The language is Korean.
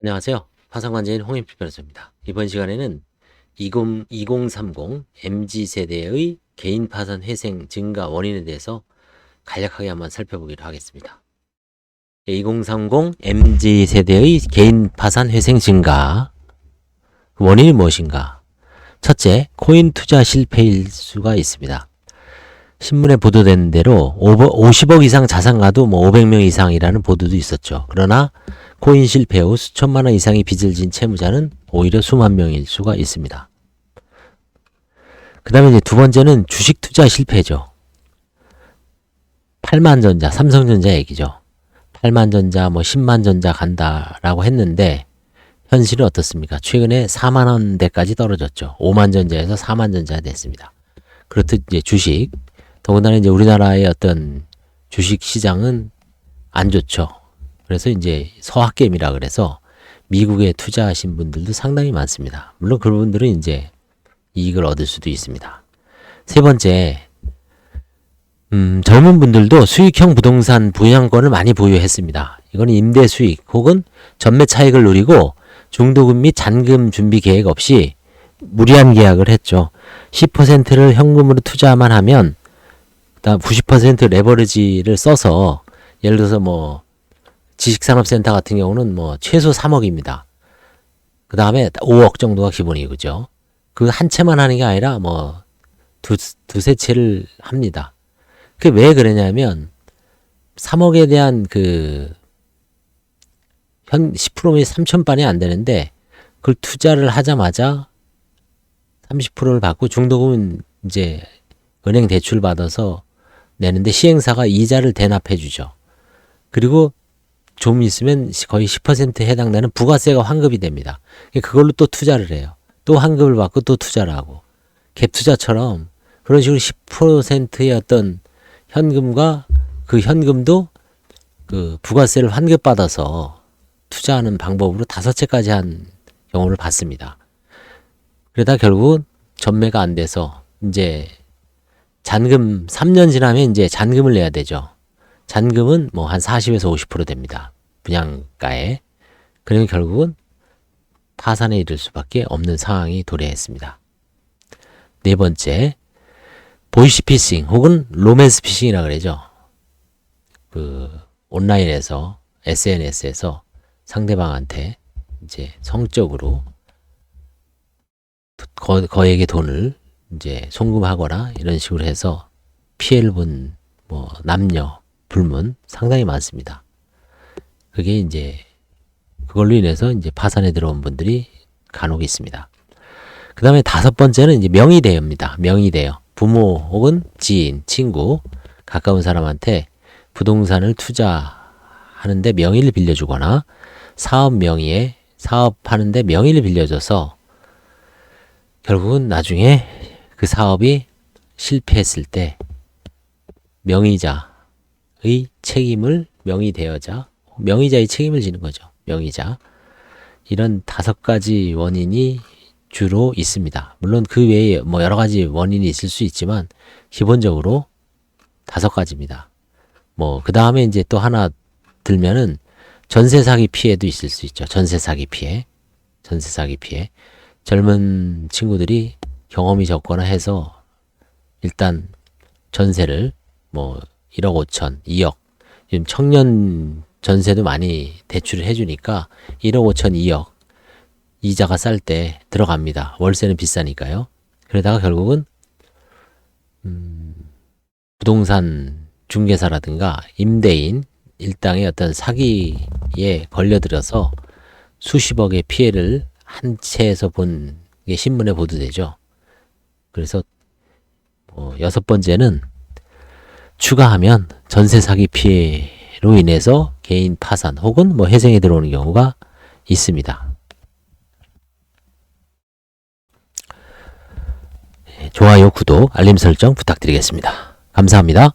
안녕하세요. 화상관제인 홍인필 변호사입니다. 이번 시간에는 2030 MZ세대의 개인 파산 회생 증가 원인에 대해서 간략하게 한번 살펴보기로 하겠습니다. 2030 MZ세대의 개인 파산 회생 증가 원인이 무엇인가? 첫째, 코인 투자 실패일 수가 있습니다. 신문에 보도된 대로 50억 이상 자산가도 500명 이상이라는 보도도 있었죠. 그러나 코인 실패 후 수천만 원 이상의 빚을 진 채무자는 오히려 수만 명일 수가 있습니다. 그 다음에 이제 두 번째는 주식 투자 실패죠. 8만전자, 삼성전자 얘기죠. 8만전자, 10만전자 간다라고 했는데 현실은 어떻습니까? 최근에 4만원대까지 떨어졌죠. 5만전자에서 4만전자가 됐습니다. 그렇듯 이제 주식, 더군다나 이제 우리나라의 어떤 주식 시장은 안 좋죠. 그래서 이제 서학개미라 그래서 미국에 투자하신 분들도 상당히 많습니다. 물론 그분들은 이제 이익을 얻을 수도 있습니다. 세 번째, 젊은 분들도 수익형 부동산 분양권을 많이 보유했습니다. 이거는 임대 수익 혹은 전매 차익을 노리고 중도금 및 잔금 준비 계획 없이 무리한 계약을 했죠. 10%를 현금으로 투자만 하면 그다음 90% 레버리지를 써서 예를 들어서 지식산업센터 같은 경우는 최소 3억입니다. 그 다음에 5억 정도가 기본이고, 그죠? 그 한 채만 하는 게 아니라 두세 채를 합니다. 그게 왜 그러냐면 3억에 대한 10%면 3천반이 안 되는데 그걸 투자를 하자마자 30%를 받고 중도금은 이제 은행 대출 받아서 내는데 시행사가 이자를 대납해 주죠. 그리고 좀 있으면 거의 10%에 해당되는 부가세가 환급이 됩니다. 그걸로 또 투자를 해요. 또 환급을 받고 또 투자를 하고 갭 투자처럼 그런 식으로 10%의 어떤 현금과 그 현금도 그 부가세를 환급받아서 투자하는 방법으로 5채까지 한 경우를 봤습니다. 그러다 결국은 전매가 안 돼서 이제 잔금 3년 지나면 이제 잔금을 내야 되죠. 잔금은 한 40에서 50% 됩니다. 분양가에. 그러면 결국은 파산에 이를 수밖에 없는 상황이 도래했습니다. 네 번째, 보이시피싱 혹은 로맨스 피싱이라 그러죠. 온라인에서 SNS에서 상대방한테 이제 성적으로 거액의 돈을 이제 송금하거나 이런 식으로 해서 피해를 본 남녀 불문 상당히 많습니다. 그게 이제 그걸로 인해서 이제 파산에 들어온 분들이 간혹 있습니다. 그 다음에 5번째는 이제 명의대여입니다. 명의대여. 부모 혹은 지인, 친구, 가까운 사람한테 부동산을 투자하는데 명의를 빌려주거나 사업 명의에 사업하는데 명의를 빌려줘서 결국은 나중에 그 사업이 실패했을 때 명의자의 책임을 명의자의 책임을 지는 거죠. 명의자. 이런 5가지 원인이 주로 있습니다. 물론 그 외에 여러 가지 원인이 있을 수 있지만 기본적으로 5가지입니다. 그 다음에 이제 또 하나 들면은 전세 사기 피해도 있을 수 있죠. 전세 사기 피해. 젊은 친구들이 경험이 적거나 해서 일단 전세를 1억 5천, 2억. 지금 청년 전세도 많이 대출을 해주니까 1억 5천, 2억 이자가 쌀 때 들어갑니다. 월세는 비싸니까요. 그러다가 결국은 부동산 중개사라든가 임대인 일당의 어떤 사기에 걸려들어서 수십억의 피해를 한 채에서 본 게 신문에 보도되죠. 그래서 6번째는 추가하면 전세 사기 피해로 인해서 개인 파산 혹은 회생에 들어오는 경우가 있습니다. 좋아요, 구독, 알림 설정 부탁드리겠습니다. 감사합니다.